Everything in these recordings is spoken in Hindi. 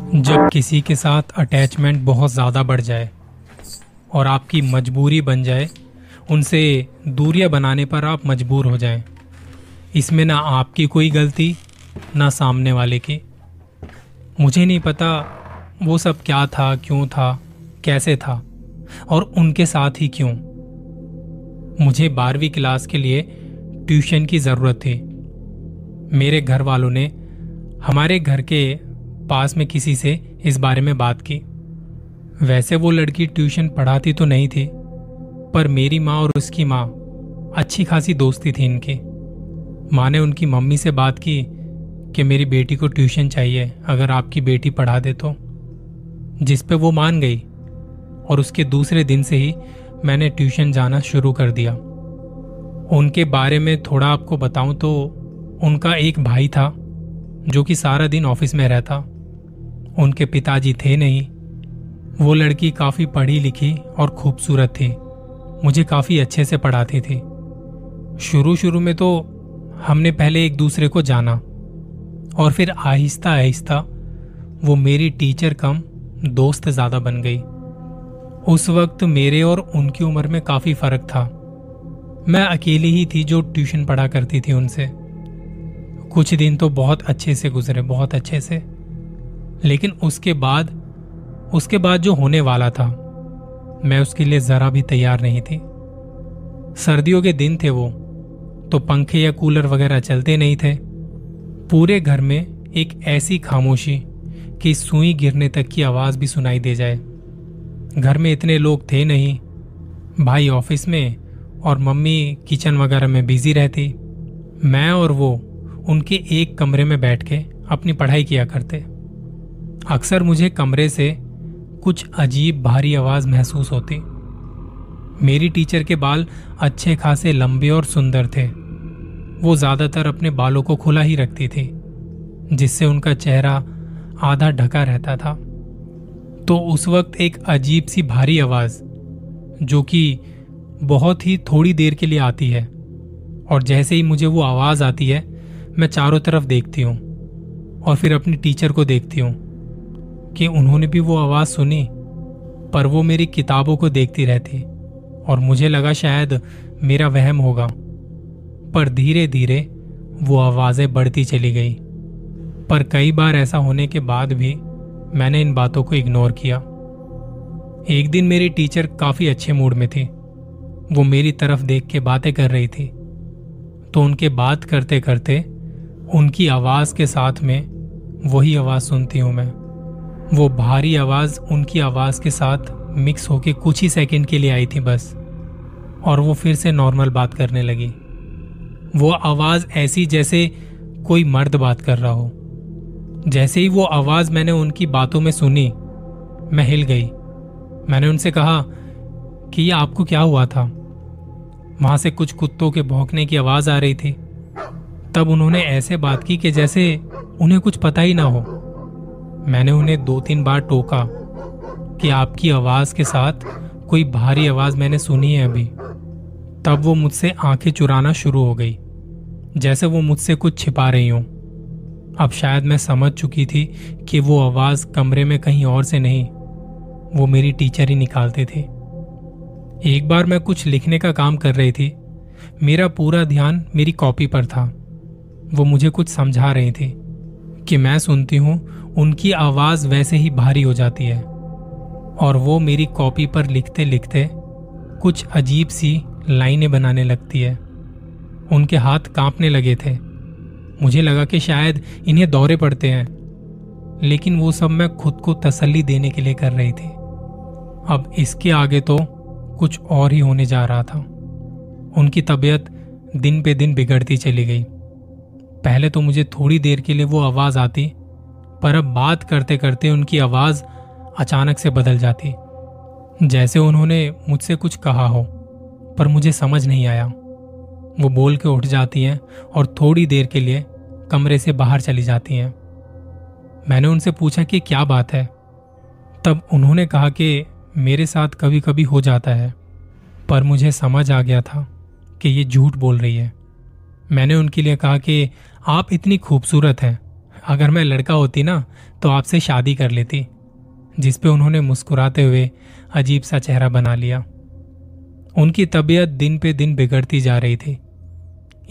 जब किसी के साथ अटैचमेंट बहुत ज़्यादा बढ़ जाए और आपकी मजबूरी बन जाए, उनसे दूरियां बनाने पर आप मजबूर हो जाएं। इसमें ना आपकी कोई गलती, ना सामने वाले की। मुझे नहीं पता वो सब क्या था, क्यों था, कैसे था और उनके साथ ही क्यों। मुझे 12वीं क्लास के लिए ट्यूशन की ज़रूरत थी। मेरे घर वालों ने हमारे घर के पास में किसी से इस बारे में बात की। वैसे वो लड़की ट्यूशन पढ़ाती तो नहीं थी, पर मेरी माँ और उसकी माँ अच्छी खासी दोस्ती थी इनकी। माँ ने उनकी मम्मी से बात की कि मेरी बेटी को ट्यूशन चाहिए, अगर आपकी बेटी पढ़ा दे तो। जिस पे वो मान गई और उसके दूसरे दिन से ही मैंने ट्यूशन जाना शुरू कर दिया। उनके बारे में थोड़ा आपको बताऊं तो उनका एक भाई था जो कि सारा दिन ऑफिस में रहता। उनके पिताजी थे नहीं। वो लड़की काफ़ी पढ़ी लिखी और खूबसूरत थी, मुझे काफ़ी अच्छे से पढ़ाती थी। शुरू शुरू में तो हमने पहले एक दूसरे को जाना और फिर आहिस्ता आहिस्ता वो मेरी टीचर कम दोस्त ज़्यादा बन गई। उस वक्त मेरे और उनकी उम्र में काफ़ी फ़र्क था। मैं अकेली ही थी जो ट्यूशन पढ़ा करती थी उनसे। कुछ दिन तो बहुत अच्छे से गुजरे, बहुत अच्छे से। लेकिन उसके बाद जो होने वाला था, मैं उसके लिए ज़रा भी तैयार नहीं थी। सर्दियों के दिन थे वो, तो पंखे या कूलर वगैरह चलते नहीं थे। पूरे घर में एक ऐसी खामोशी कि सुई गिरने तक की आवाज़ भी सुनाई दे जाए। घर में इतने लोग थे नहीं, भाई ऑफिस में और मम्मी किचन वगैरह में बिजी रहती। मैं और वो उनके एक कमरे में बैठ के अपनी पढ़ाई किया करते। अक्सर मुझे कमरे से कुछ अजीब भारी आवाज़ महसूस होती। मेरी टीचर के बाल अच्छे खासे लंबे और सुंदर थे। वो ज़्यादातर अपने बालों को खुला ही रखती थी, जिससे उनका चेहरा आधा ढका रहता था। तो उस वक्त एक अजीब सी भारी आवाज़, जो कि बहुत ही थोड़ी देर के लिए आती है, और जैसे ही मुझे वो आवाज़ आती है मैं चारों तरफ देखती हूँ और फिर अपनी टीचर को देखती हूँ कि उन्होंने भी वो आवाज़ सुनी, पर वो मेरी किताबों को देखती रहती और मुझे लगा शायद मेरा वहम होगा। पर धीरे धीरे वो आवाज़ें बढ़ती चली गई। पर कई बार ऐसा होने के बाद भी मैंने इन बातों को इग्नोर किया। एक दिन मेरी टीचर काफ़ी अच्छे मूड में थी। वो मेरी तरफ देख के बातें कर रही थी, तो उनके बात करते करते उनकी आवाज़ के साथ में वही आवाज़ सुनती हूँ मैं। वो भारी आवाज़ उनकी आवाज़ के साथ मिक्स होके कुछ ही सेकंड के लिए आई थी बस, और वो फिर से नॉर्मल बात करने लगी। वो आवाज़ ऐसी जैसे कोई मर्द बात कर रहा हो। जैसे ही वो आवाज़ मैंने उनकी बातों में सुनी, मैं हिल गई। मैंने उनसे कहा कि ये आपको क्या हुआ था? वहाँ से कुछ कुत्तों के भौंकने की आवाज़ आ रही थी। तब उन्होंने ऐसे बात की कि जैसे उन्हें कुछ पता ही ना हो। मैंने उन्हें 2-3 बार टोका कि आपकी आवाज़ के साथ कोई भारी आवाज़ मैंने सुनी है अभी। तब वो मुझसे आंखें चुराना शुरू हो गई, जैसे वो मुझसे कुछ छिपा रही हूं। अब शायद मैं समझ चुकी थी कि वो आवाज़ कमरे में कहीं और से नहीं, वो मेरी टीचर ही निकालते थे। एक बार मैं कुछ लिखने का काम कर रही थी। मेरा पूरा ध्यान मेरी कॉपी पर था। वो मुझे कुछ समझा रही थी कि मैं सुनती हूँ, उनकी आवाज़ वैसे ही भारी हो जाती है और वो मेरी कॉपी पर लिखते लिखते कुछ अजीब सी लाइनें बनाने लगती है। उनके हाथ कांपने लगे थे। मुझे लगा कि शायद इन्हें दौरे पड़ते हैं, लेकिन वो सब मैं खुद को तसल्ली देने के लिए कर रही थी। अब इसके आगे तो कुछ और ही होने जा रहा था। उनकी तबीयत दिन पे दिन बिगड़ती चली गई। पहले तो मुझे थोड़ी देर के लिए वो आवाज़ आती, पर अब बात करते करते उनकी आवाज़ अचानक से बदल जाती, जैसे उन्होंने मुझसे कुछ कहा हो, पर मुझे समझ नहीं आया। वो बोल के उठ जाती हैं और थोड़ी देर के लिए कमरे से बाहर चली जाती हैं। मैंने उनसे पूछा कि क्या बात है। तब उन्होंने कहा कि मेरे साथ कभी कभी हो जाता है, पर मुझे समझ आ गया था कि ये झूठ बोल रही है। मैंने उनके लिए कहा कि आप इतनी खूबसूरत हैं, अगर मैं लड़का होती ना तो आपसे शादी कर लेती। जिस पे उन्होंने मुस्कुराते हुए अजीब सा चेहरा बना लिया। उनकी तबीयत दिन पे दिन बिगड़ती जा रही थी।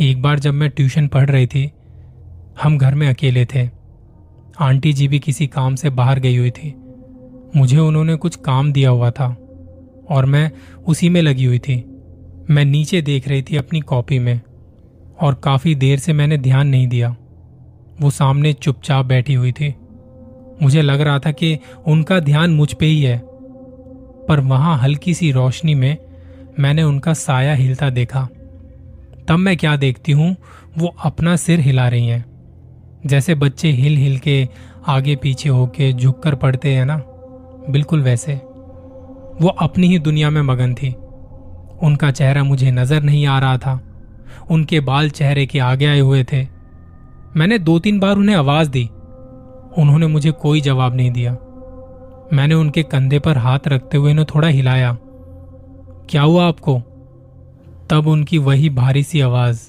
एक बार जब मैं ट्यूशन पढ़ रही थी, हम घर में अकेले थे। आंटी जी भी किसी काम से बाहर गई हुई थी। मुझे उन्होंने कुछ काम दिया हुआ था और मैं उसी में लगी हुई थी। मैं नीचे देख रही थी अपनी कॉपी में और काफी देर से मैंने ध्यान नहीं दिया। वो सामने चुपचाप बैठी हुई थी। मुझे लग रहा था कि उनका ध्यान मुझ पे ही है, पर वहां हल्की सी रोशनी में मैंने उनका साया हिलता देखा। तब मैं क्या देखती हूं, वो अपना सिर हिला रही हैं, जैसे बच्चे हिल हिल के आगे पीछे होके झुककर पढ़ते हैं ना, बिल्कुल वैसे। वो अपनी ही दुनिया में मगन थी। उनका चेहरा मुझे नजर नहीं आ रहा था। उनके बाल चेहरे के आगे आए हुए थे। मैंने 2-3 बार उन्हें आवाज दी। उन्होंने मुझे कोई जवाब नहीं दिया। मैंने उनके कंधे पर हाथ रखते हुए उन्हें थोड़ा हिलाया। क्या हुआ आपको? तब उनकी वही भारी सी आवाज,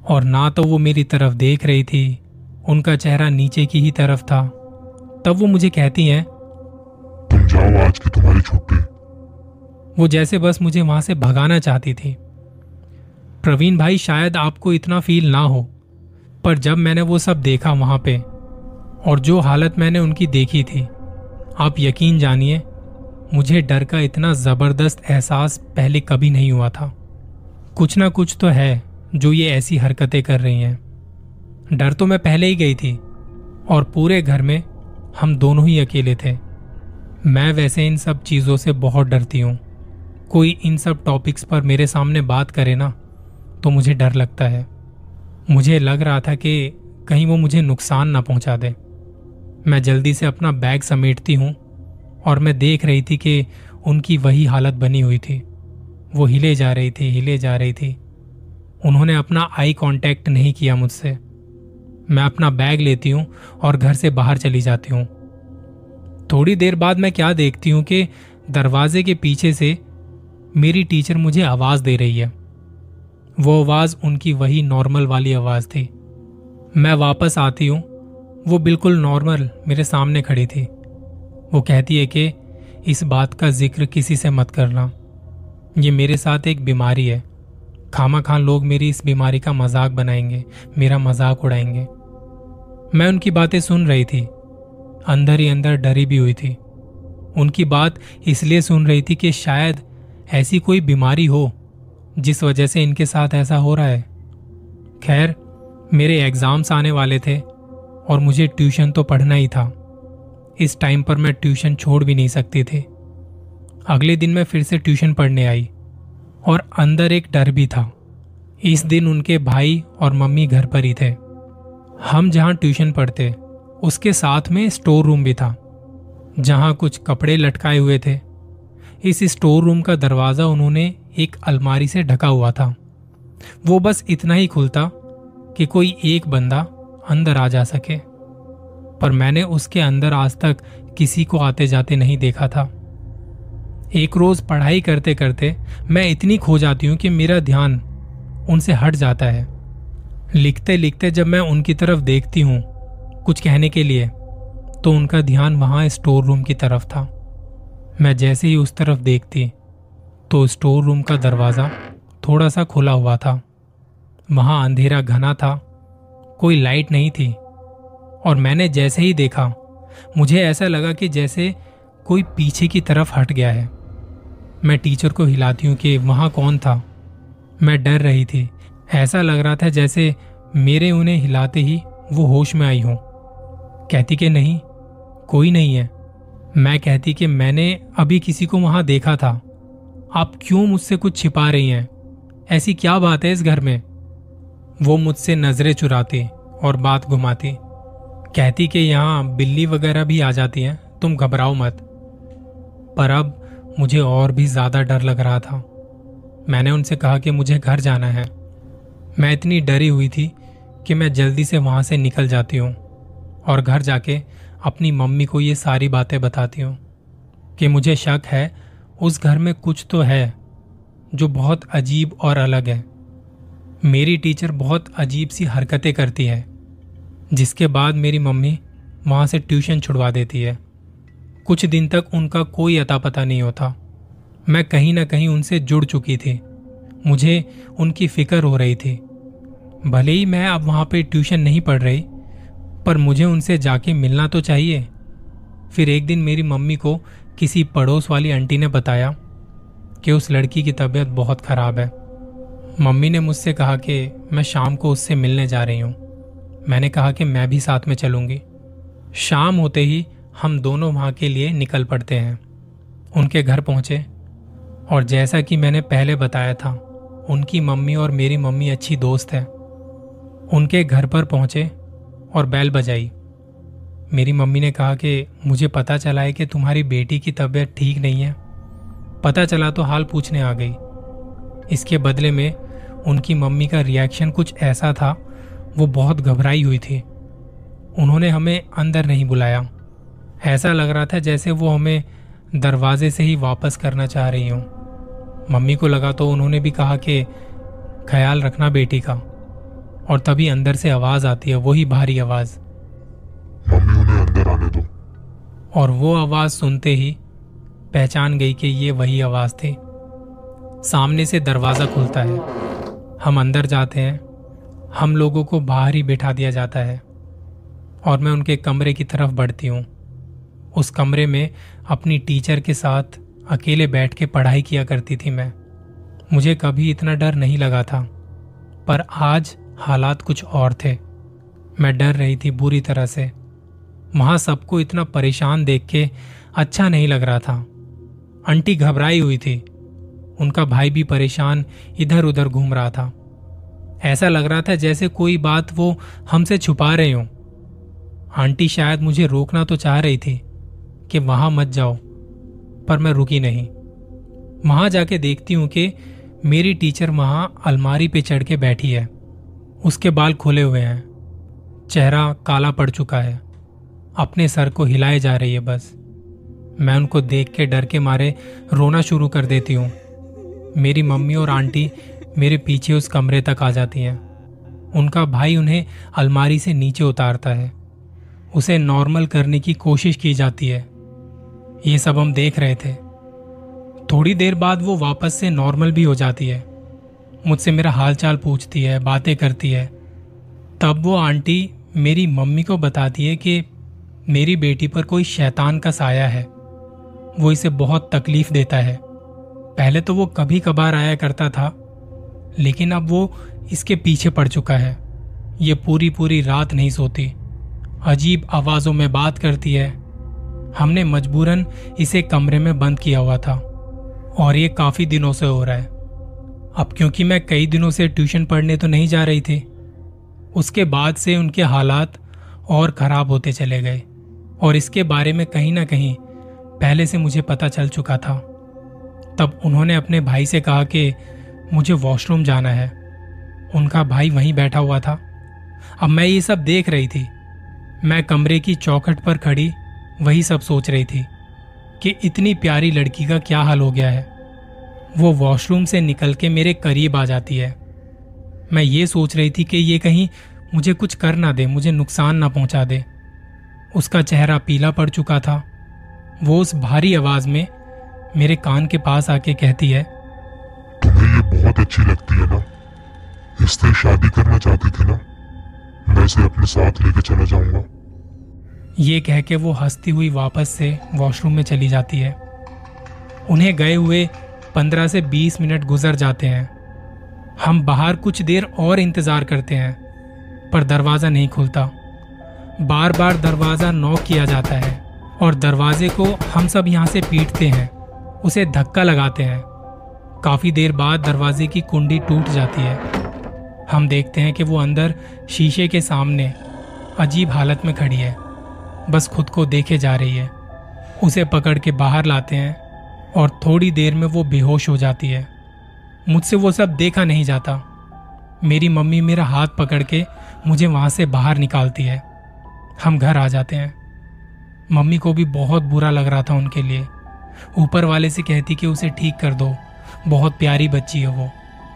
और ना तो वो मेरी तरफ देख रही थी, उनका चेहरा नीचे की ही तरफ था। तब वो मुझे कहती हैं, तुम जाओ, आज की तुम्हारी छुट्टी। वो जैसे बस मुझे वहां से भगाना चाहती थी। प्रवीण भाई, शायद आपको इतना फील ना हो, पर जब मैंने वो सब देखा वहां पे, और जो हालत मैंने उनकी देखी थी, आप यकीन जानिए, मुझे डर का इतना जबरदस्त एहसास पहले कभी नहीं हुआ था। कुछ ना कुछ तो है जो ये ऐसी हरकतें कर रही हैं। डर तो मैं पहले ही गई थी, और पूरे घर में हम दोनों ही अकेले थे। मैं वैसे इन सब चीजों से बहुत डरती हूँ। कोई इन सब टॉपिक्स पर मेरे सामने बात करे ना तो मुझे डर लगता है। मुझे लग रहा था कि कहीं वो मुझे नुकसान ना पहुंचा दे। मैं जल्दी से अपना बैग समेटती हूँ और मैं देख रही थी कि उनकी वही हालत बनी हुई थी। वो हिले जा रही थी, हिले जा रही थी। उन्होंने अपना आई कांटेक्ट नहीं किया मुझसे। मैं अपना बैग लेती हूँ और घर से बाहर चली जाती हूँ। थोड़ी देर बाद मैं क्या देखती हूँ कि दरवाजे के पीछे से मेरी टीचर मुझे आवाज दे रही है। वो आवाज उनकी वही नॉर्मल वाली आवाज थी। मैं वापस आती हूँ, वो बिल्कुल नॉर्मल मेरे सामने खड़ी थी। वो कहती है कि इस बात का जिक्र किसी से मत करना, ये मेरे साथ एक बीमारी है। खामा लोग मेरी इस बीमारी का मजाक बनाएंगे, मेरा मजाक उड़ाएंगे। मैं उनकी बातें सुन रही थी, अंदर ही अंदर डरी भी हुई थी। उनकी बात इसलिए सुन रही थी कि शायद ऐसी कोई बीमारी हो जिस वजह से इनके साथ ऐसा हो रहा है। खैर, मेरे एग्जाम्स आने वाले थे और मुझे ट्यूशन तो पढ़ना ही था। इस टाइम पर मैं ट्यूशन छोड़ भी नहीं सकती थी। अगले दिन मैं फिर से ट्यूशन पढ़ने आई और अंदर एक डर भी था। इस दिन उनके भाई और मम्मी घर पर ही थे। हम जहां ट्यूशन पढ़ते उसके साथ में स्टोर रूम भी था, जहां कुछ कपड़े लटकाए हुए थे। इस स्टोर रूम का दरवाजा उन्होंने एक अलमारी से ढका हुआ था। वो बस इतना ही खुलता कि कोई एक बंदा अंदर आ जा सके, पर मैंने उसके अंदर आज तक किसी को आते जाते नहीं देखा था। एक रोज पढ़ाई करते करते मैं इतनी खो जाती हूँ कि मेरा ध्यान उनसे हट जाता है। लिखते लिखते जब मैं उनकी तरफ देखती हूँ कुछ कहने के लिए, तो उनका ध्यान वहां स्टोर रूम की तरफ था। मैं जैसे ही उस तरफ देखती तो स्टोर रूम का दरवाजा थोड़ा सा खुला हुआ था। वहां अंधेरा घना था, कोई लाइट नहीं थी, और मैंने जैसे ही देखा मुझे ऐसा लगा कि जैसे कोई पीछे की तरफ हट गया है। मैं टीचर को हिलाती हूँ कि वहां कौन था। मैं डर रही थी। ऐसा लग रहा था जैसे मेरे उन्हें हिलाते ही वो होश में आई हो। कहती कि नहीं, कोई नहीं है। मैं कहती कि मैंने अभी किसी को वहां देखा था। आप क्यों मुझसे कुछ छिपा रही हैं? ऐसी क्या बात है इस घर में? वो मुझसे नजरें चुराती और बात घुमाती। कहती कि यहाँ बिल्ली वगैरह भी आ जाती हैं, तुम घबराओ मत। पर अब मुझे और भी ज्यादा डर लग रहा था। मैंने उनसे कहा कि मुझे घर जाना है। मैं इतनी डरी हुई थी कि मैं जल्दी से वहां से निकल जाती हूँ और घर जाके अपनी मम्मी को ये सारी बातें बताती हूँ कि मुझे शक है उस घर में कुछ तो है जो बहुत अजीब और अलग है। मेरी टीचर बहुत अजीब सी हरकतें करती है। जिसके बाद मेरी मम्मी वहाँ से ट्यूशन छुड़वा देती है। कुछ दिन तक उनका कोई अता पता नहीं होता। मैं कहीं ना कहीं उनसे जुड़ चुकी थी, मुझे उनकी फिक्र हो रही थी। भले ही मैं अब वहाँ पे ट्यूशन नहीं पढ़ रही, पर मुझे उनसे जाके मिलना तो चाहिए। फिर एक दिन मेरी मम्मी को किसी पड़ोस वाली आंटी ने बताया कि उस लड़की की तबीयत बहुत ख़राब है। मम्मी ने मुझसे कहा कि मैं शाम को उससे मिलने जा रही हूँ। मैंने कहा कि मैं भी साथ में चलूँगी। शाम होते ही हम दोनों वहाँ के लिए निकल पड़ते हैं। उनके घर पहुँचे और जैसा कि मैंने पहले बताया था, उनकी मम्मी और मेरी मम्मी अच्छी दोस्त है। उनके घर पर पहुँचे और बेल बजाई। मेरी मम्मी ने कहा कि मुझे पता चला है कि तुम्हारी बेटी की तबीयत ठीक नहीं है। पता चला तो हाल पूछने आ गई। इसके बदले में उनकी मम्मी का रिएक्शन कुछ ऐसा था, वो बहुत घबराई हुई थी। उन्होंने हमें अंदर नहीं बुलाया। ऐसा लग रहा था जैसे वो हमें दरवाजे से ही वापस करना चाह रही हूँ। मम्मी को लगा तो उन्होंने भी कहा कि ख्याल रखना बेटी का। और तभी अंदर से आवाज़ आती है, वही भारी आवाज़, मम्मी उन्हें अंदर आने दो। और वो आवाज़ सुनते ही पहचान गई कि ये वही आवाज़ थी। सामने से दरवाज़ा खुलता है, हम अंदर जाते हैं। हम लोगों को बाहर ही बिठा दिया जाता है और मैं उनके कमरे की तरफ बढ़ती हूँ। उस कमरे में अपनी टीचर के साथ अकेले बैठ के पढ़ाई किया करती थी मैं। मुझे कभी इतना डर नहीं लगा था, पर आज हालात कुछ और थे। मैं डर रही थी बुरी तरह से। वहाँ सबको इतना परेशान देख के अच्छा नहीं लग रहा था। आंटी घबराई हुई थी, उनका भाई भी परेशान इधर उधर घूम रहा था। ऐसा लग रहा था जैसे कोई बात वो हमसे छुपा रहे हों। आंटी शायद मुझे रोकना तो चाह रही थी कि वहां मत जाओ, पर मैं रुकी नहीं। वहां जाके देखती हूं कि मेरी टीचर वहां अलमारी पे चढ़ के बैठी है। उसके बाल खुले हुए हैं, चेहरा काला पड़ चुका है, अपने सर को हिलाए जा रही है बस। मैं उनको देख के डर के मारे रोना शुरू कर देती हूँ। मेरी मम्मी और आंटी मेरे पीछे उस कमरे तक आ जाती हैं। उनका भाई उन्हें अलमारी से नीचे उतारता है, उसे नॉर्मल करने की कोशिश की जाती है। ये सब हम देख रहे थे। थोड़ी देर बाद वो वापस से नॉर्मल भी हो जाती है, मुझसे मेरा हालचाल पूछती है, बातें करती है। तब वो आंटी मेरी मम्मी को बताती है कि मेरी बेटी पर कोई शैतान का साया है, वो इसे बहुत तकलीफ देता है। पहले तो वो कभी कभार आया करता था, लेकिन अब वो इसके पीछे पड़ चुका है। ये पूरी पूरी रात नहीं सोती, अजीब आवाज़ों में बात करती है। हमने मजबूरन इसे कमरे में बंद किया हुआ था और ये काफ़ी दिनों से हो रहा है। अब क्योंकि मैं कई दिनों से ट्यूशन पढ़ने तो नहीं जा रही थी, उसके बाद से उनके हालात और ख़राब होते चले गए और इसके बारे में कहीं ना कहीं पहले से मुझे पता चल चुका था। तब उन्होंने अपने भाई से कहा कि मुझे वॉशरूम जाना है। उनका भाई वहीं बैठा हुआ था। अब मैं ये सब देख रही थी। मैं कमरे की चौखट पर खड़ी वही सब सोच रही थी कि इतनी प्यारी लड़की का क्या हाल हो गया है। वो वॉशरूम से निकल के मेरे करीब आ जाती है। मैं ये सोच रही थी कि ये कहीं मुझे कुछ कर ना दे, मुझे नुकसान ना पहुंचा दे। उसका चेहरा पीला पड़ चुका था। वो उस भारी आवाज में मेरे कान के पास आके कहती है, तुम्हें ये बहुत अच्छी लगती है ना, इससे शादी करना चाहती थी ना, मैं इसे अपने साथ लेके चला जाऊंगा। ये कह के वो हंसती हुई वापस से वॉशरूम में चली जाती है। उन्हें गए हुए 15 से 20 मिनट गुजर जाते हैं। हम बाहर कुछ देर और इंतजार करते हैं, पर दरवाजा नहीं खुलता। बार बार दरवाजा नॉक किया जाता है और दरवाजे को हम सब यहाँ से पीटते हैं, उसे धक्का लगाते हैं। काफी देर बाद दरवाजे की कुंडी टूट जाती है। हम देखते हैं कि वो अंदर शीशे के सामने अजीब हालत में खड़ी है, बस खुद को देखे जा रही है। उसे पकड़ के बाहर लाते हैं और थोड़ी देर में वो बेहोश हो जाती है। मुझसे वो सब देखा नहीं जाता। मेरी मम्मी मेरा हाथ पकड़ के मुझे वहाँ से बाहर निकालती है। हम घर आ जाते हैं। मम्मी को भी बहुत बुरा लग रहा था उनके लिए। ऊपर वाले से कहती कि उसे ठीक कर दो, बहुत प्यारी बच्ची है वो,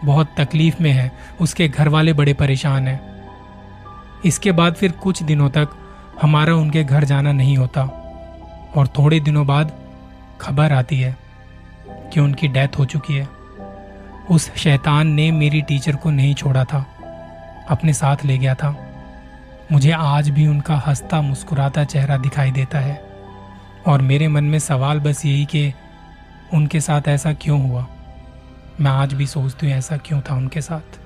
बहुत तकलीफ में है, उसके घर वाले बड़े परेशान हैं। इसके बाद फिर कुछ दिनों तक हमारा उनके घर जाना नहीं होता और थोड़े दिनों बाद खबर आती है कि उनकी डेथ हो चुकी है। उस शैतान ने मेरी टीचर को नहीं छोड़ा था, अपने साथ ले गया था। मुझे आज भी उनका हंसता मुस्कुराता चेहरा दिखाई देता है और मेरे मन में सवाल बस यही कि उनके साथ ऐसा क्यों हुआ। मैं आज भी सोचती हूँ ऐसा क्यों था उनके साथ।